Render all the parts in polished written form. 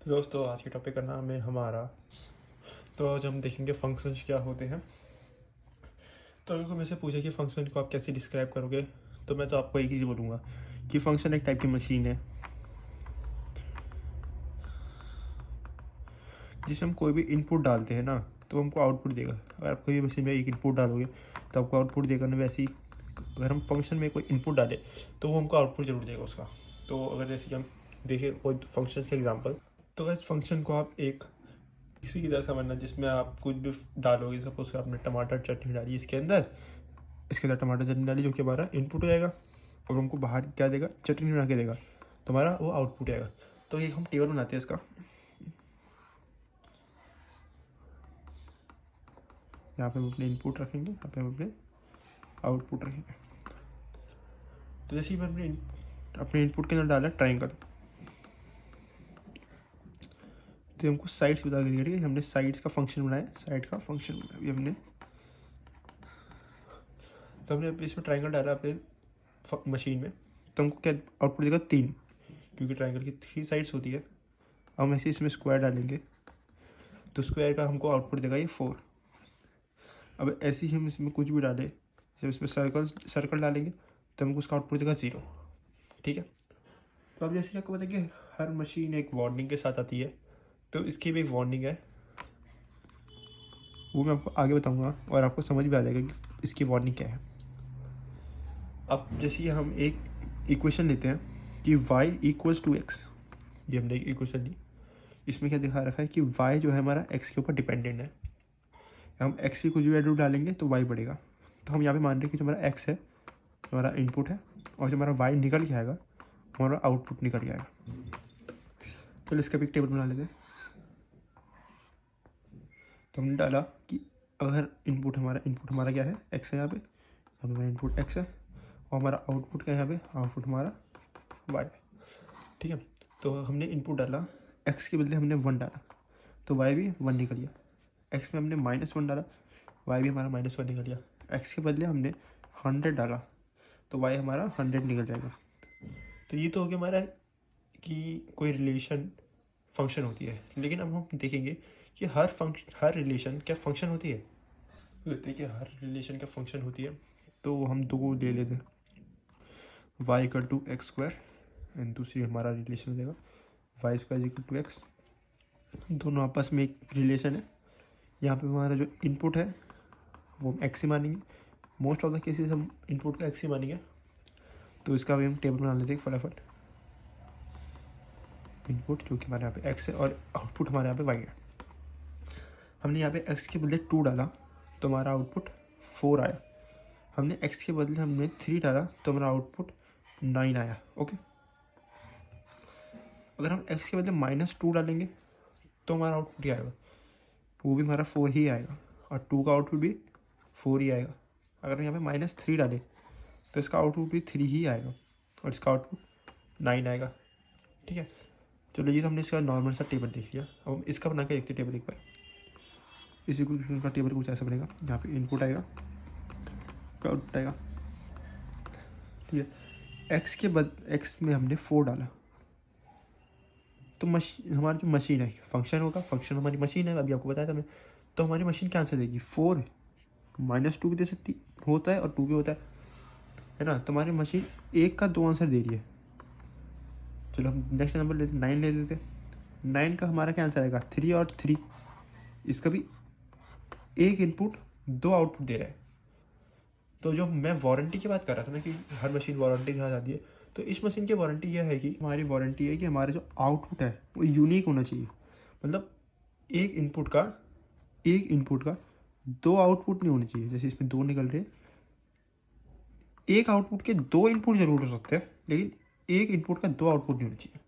दोस्तों आज के टॉपिक का नाम है हमारा। तो आज हम देखेंगे फंक्शंस क्या होते हैं। तो अगर कोई मुझसे पूछे कि फंक्शन को आप कैसे डिस्क्राइब करोगे, तो मैं तो आपको एक ही चीज़ बोलूँगा कि फंक्शन एक टाइप की मशीन है जिसमें हम कोई भी इनपुट डालते हैं ना, तो हमको आउटपुट देगा। अगर आप कोई भी मशीन में एक इनपुट डालोगे तो आपको आउटपुट देगा ना, वैसे ही अगर हम फंक्शन में कोई इनपुट डालें तो वो हमको आउटपुट जरूर देगा उसका। तो अगर जैसे कि हम देखें कोई फंक्शन के एग्जाम्पल, तो अगर फंक्शन को आप एक किसी की तरह समझना जिसमें आप कुछ भी डालोगे। सपोज आपने टमाटर चटनी डाली इसके अंदर, इसके अंदर टमाटर चटनी डाली जो कि हमारा इनपुट हो जाएगा और हमको बाहर क्या देगा, चटनी बना के देगा, तो हमारा वो आउटपुट आएगा। तो ये हम टेबल बनाते हैं इसका। यहाँ पे हम अपने इनपुट रखेंगे, यहाँ पे हम अपने आउटपुट रखेंगे। तो जैसे ही मैं अपने इनपुट के अंदर डाला ट्राइंगल, तो हमको साइड्स बता देंगे। ठीक है, हमने साइड्स का फंक्शन बनाया, साइड का फंक्शन बनाया अभी हमने। तो हमने इसमें ट्राइंगल डाला अपने मशीन में, तो हमको क्या आउटपुट देगा 3, क्योंकि ट्राइंगल की 3 साइड्स होती है। हम ऐसे इसमें स्क्वायर डालेंगे तो स्क्वायर का हमको आउटपुट देगा ये 4। अब ऐसे ही हम इसमें कुछ भी डालें, जब इसमें सर्कल डालेंगे तो हमको उसका आउटपुट देगा 0। ठीक है, तो अब जैसे आपको पता है कि हर मशीन एक वार्निंग के साथ आती है, तो इसकी भी एक वार्निंग है, वो मैं आपको आगे बताऊंगा और आपको समझ भी आ जाएगा कि इसकी वार्निंग क्या है। अब जैसे हम एक इक्वेशन लेते हैं कि y इक्वल्स टू एक्स, ये हमने एक इक्वेशन ली। इसमें क्या दिखा रखा है कि y जो है हमारा x के ऊपर डिपेंडेंट है। हम x की कुछ भी वैल्यू डालेंगे तो y बढ़ेगा। तो हम यहाँ पे मान रहे हैं कि जो हमारा x है हमारा इनपुट है, और जो हमारा y निकल के आएगा हमारा आउटपुट निकल के आएगा। तो इसका भी एक टेबल बना लेते हैं। तो हमने डाला कि अगर इनपुट हमारा क्या है, x है, यहाँ पे हमारा इनपुट x है और हमारा आउटपुट क्या है, यहाँ पे आउटपुट हमारा y है। ठीक है, तो हमने इनपुट डाला, x के बदले हमने 1 डाला तो y भी 1 निकल गया। x में हमने -1 डाला, y भी हमारा -1 निकल गया। x के बदले हमने 100 डाला तो y हमारा 100 निकल जाएगा। तो ये तो हो गया हमारा कि कोई रिलेशन फंक्शन होती है। लेकिन अब हम देखेंगे कि हर रिलेशन क्या फंक्शन होती है। तो देखते हैं कि हर रिलेशन क्या फंक्शन होती है। तो हम दो ले लेते हैं, y equal to x square and दूसरी हमारा रिलेशन हो जाएगा y square equal to x. दोनों आपस में एक रिलेशन है। यहाँ पे हमारा जो इनपुट है वो हम एक्स ही मानेंगे। मोस्ट ऑफ द केसेस हम इनपुट का एक्स ही मानेंगे। तो इसका भी हम टेबल बना लेते हैं फटाफट। इनपुट जो कि हमारे यहाँ पे एक्स है और आउटपुट हमारे यहाँ पे वाई है। हमने यहाँ पे एक्स के बदले 2 डाला तो हमारा आउटपुट 4 आया। हमने एक्स के बदले हमने 3 डाला तो हमारा आउटपुट 9 आया। ओके, अगर हम x के बदले -2 डालेंगे तो हमारा आउटपुट ही आएगा, वो भी हमारा 4 ही आएगा और 2 का आउटपुट भी 4 ही आएगा। अगर हम यहाँ पे -3 डालें तो इसका आउटपुट भी 3 ही आएगा और इसका आउटपुट 9 आएगा। ठीक है, चलो ये तो हमने इसका नॉर्मल सा टेबल देख लिया। अब हम इसका बना के देखते टेबल एक बार। इसी का टेबल कुछ ऐसा बनेगा, यहाँ पे इनपुट आएगा, आउटपुट आएगा। ठीक है, एक्स में हमने 4 डाला तो हमारी जो मशीन है फंक्शन होगा, फंक्शन हमारी मशीन है, अभी आपको बताया था मैं। तो हमारी मशीन क्या आंसर देगी, 4 -2 भी दे सकती होता है और 2 भी होता है ना। तो हमारी मशीन 1 का 2 आंसर दे रही है। चलो हम नेक्स्ट नंबर लेते 9 ले लेते। 9 का हमारा क्या आंसर आएगा, 3 और 3। इसका भी एक इनपुट 2 आउटपुट दे रहा है। तो जो मैं वारंटी की बात कर रहा था ना कि हर मशीन वारंटी के साथ आती है, तो इस मशीन की वारंटी यह है कि हमारी वारंटी है कि हमारा जो आउटपुट है वो यूनिक होना चाहिए। मतलब एक इनपुट का 2 आउटपुट नहीं होने चाहिए। जैसे इसमें 2 निकल रहे हैं, एक आउटपुट के 2 इनपुट जरूर हो सकते हैं, लेकिन एक इनपुट का 2 आउटपुट नहीं होना चाहिए।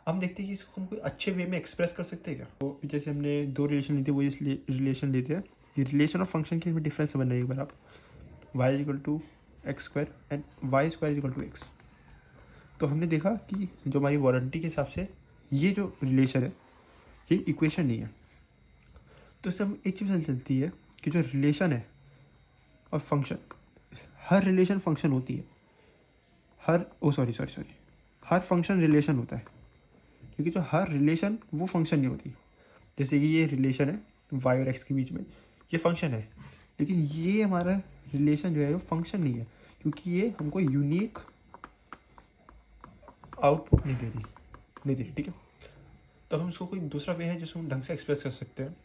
हम देखते हैं कि इसको हम कोई अच्छे वे में एक्सप्रेस कर सकते हैं क्या। तो जैसे हमने 2 रिलेशन ली थी, वो इसलिए रिलेशन लेते हैं। ये रिलेशन और फंक्शन के डिफरेंस समझना है एक बार आप। y equal to x square and y square equal to x. तो हमने देखा कि जो हमारी वारंटी के हिसाब से ये जो रिलेशन है ये इक्वेशन नहीं है। तो इससे हम एक चीज़ पता चलती है कि जो रिलेशन है और फंक्शन, हर रिलेशन फंक्शन होती है, हर फंक्शन रिलेशन होता है, क्योंकि जो हर रिलेशन वो फंक्शन नहीं होती। जैसे कि ये रिलेशन है वाई और एक्स के बीच में, ये फंक्शन है, लेकिन ये हमारा रिलेशन जो है वो फंक्शन नहीं है, क्योंकि ये हमको यूनिक आउटपुट नहीं दे रही, ठीक है। तो हम इसको कोई दूसरा वे है जिसको हम ढंग से एक्सप्रेस कर सकते हैं।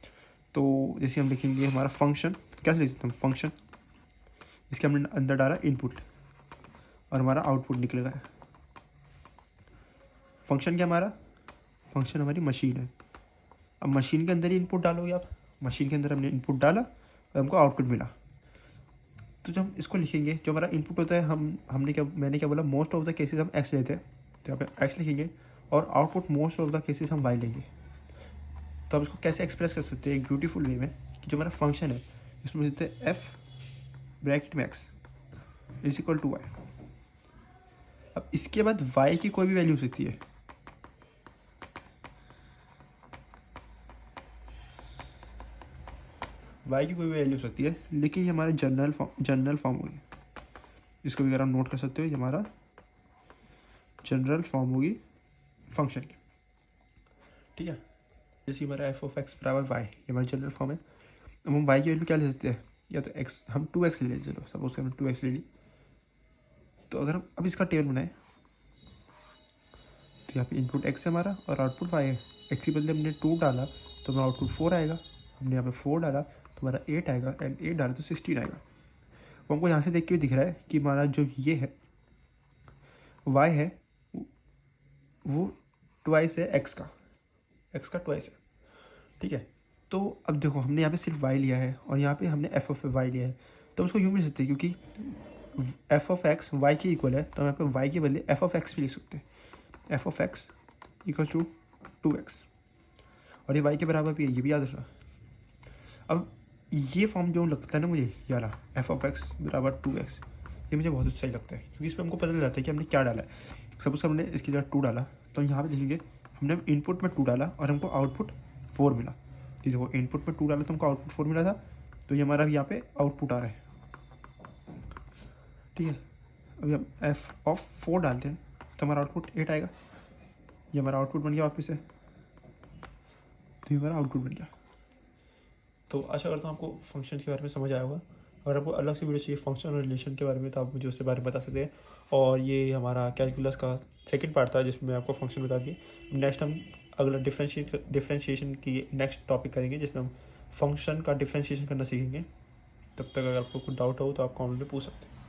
तो जैसे हम लिखेंगे हमारा फंक्शन, कैसे लिख सकते हैं फंक्शन, इसके हमने अंदर डाला इनपुट और हमारा आउटपुट निकल गया। फंक्शन क्या हमारा, फंक्शन हमारी मशीन है। अब मशीन के अंदर ही इनपुट डालोगे आप, मशीन के अंदर हमने इनपुट डाला और हमको आउटपुट मिला। तो जब हम इसको लिखेंगे, जो हमारा इनपुट होता है, मैंने क्या बोला, मोस्ट ऑफ द केसेस हम एक्स लेते हैं, तो यहाँ पे एक्स लिखेंगे, और output most of the cases हम वाई लेंगे। तो अब इसको कैसे एक्सप्रेस कर सकते हैं एक ब्यूटीफुल वे में, कि जो हमारा फंक्शन है इसमें देते हैं एफ ब्रैकेट में x is equal to y. अब इसके बाद वाई की कोई भी वैल्यू हो सकती है, वाई की कोई भी वैल्यू हो सकती है, लेकिन ये हमारा जनरल फॉर्म होगी। इसको भी अगर हम नोट कर सकते हो, ये हमारा जनरल फॉर्म होगी फंक्शन की, ठीक है। जैसे हमारा एफ ऑफ एक्स बराबर वाई, ये हमारा जनरल फॉर्म है। अब हम वाई की वैल्यू क्या ले सकते हैं, या तो एक्स, हम 2x ले लेते, चलो सपोज हमने 2x ले ली। तो अगर हम अब इसका टेबल बनाए, तो यहाँ पे इनपुट x है हमारा और आउटपुट y है। x के बदले हमने 2 डाला तो हमारा आउटपुट 4 आएगा, हमने यहाँ पे 4 डाला तो हमारा 8 आएगा, एंड 8 डाला तो 16 आएगा। वो हमको यहाँ से देख के भी दिख रहा है कि हमारा जो ये है y है वो ट्वाइस है x का ट्वाइस है, ठीक है। तो अब देखो हमने यहाँ पे सिर्फ y लिया है और यहाँ पे हमने f ऑफ y लिया है, तो हम उसको यूँ भी लिख सकते हैं, क्योंकि f ऑफ x y के इक्वल है, तो हम यहाँ पे y के बदले f ऑफ x भी लिख सकते हैं, f of x equal to 2x, और ये y के बराबर भी है, ये भी याद रखना। अब ये फॉर्म जो लगता है ना मुझे, ये वाला f ऑफ x बराबर 2x, ये मुझे बहुत अच्छा ही लगता है, क्योंकि इसमें हमको पता चल जाता है कि हमने क्या डाला है। सपोज हमने इसकी जगह 2 डाला, तो यहाँ पे देखेंगे हमने इनपुट में 2 डाला और हमको आउटपुट 4 मिला। तो देखो इनपुट में 2 डाला तो हमको आउटपुट 4 मिला था, तो ये हमारा यहाँ पे आउटपुट आ रहा है, ठीक है। अभी हम f ऑफ 4 डालते हैं तो हमारा आउटपुट 8 आएगा, ये हमारा आउटपुट बन गया वापस से, तो ये हमारा आउटपुट बन गया। तो आशा करता हूँ आपको फंक्शन के बारे में समझ आया होगा। अगर आपको अलग से वीडियो चाहिए फंक्शन और रिलेशन के बारे में, तो आप मुझे उसके बारे में बता सकते हैं। और ये हमारा कैलकुलस का सेकंड पार्ट था जिसमें मैं आपको फंक्शन बता दिए। नेक्स्ट हम अगला डिफ्रेंशिएशन की नेक्स्ट टॉपिक करेंगे, जिसमें हम फंक्शन का डिफ्रेंशिएशन करना सीखेंगे। तब तक अगर आपको कुछ डाउट हो तो आप कमेंट में पूछ सकते हैं।